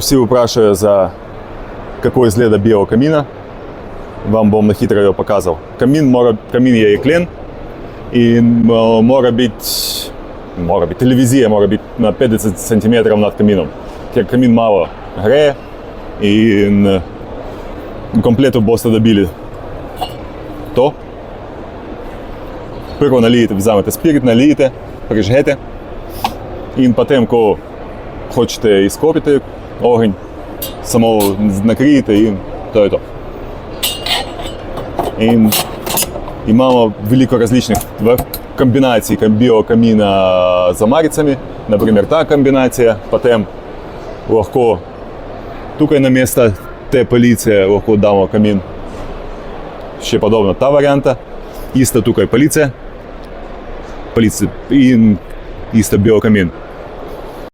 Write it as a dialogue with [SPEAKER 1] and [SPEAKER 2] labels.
[SPEAKER 1] все упрашивают за какой изгледа белого камина. Вам бом на хитро його показав. Камін є клен, і телевізія може бути на 50 см над каміном. Як камін мало греє, і комплекту просто добили. То перво налієте, візьмете спирт, налієте, прижгете, і потім, коли хочете іскопити огонь, самого накриєте і то і то. І маємо велико различних комбінацій біокаміна з амарицями. Наприклад, та комбінація, потім легко тукай на місце, те поліція, легко дамо камін. Ще подобно та варіанта. Іста тукай поліція і іста біокамін.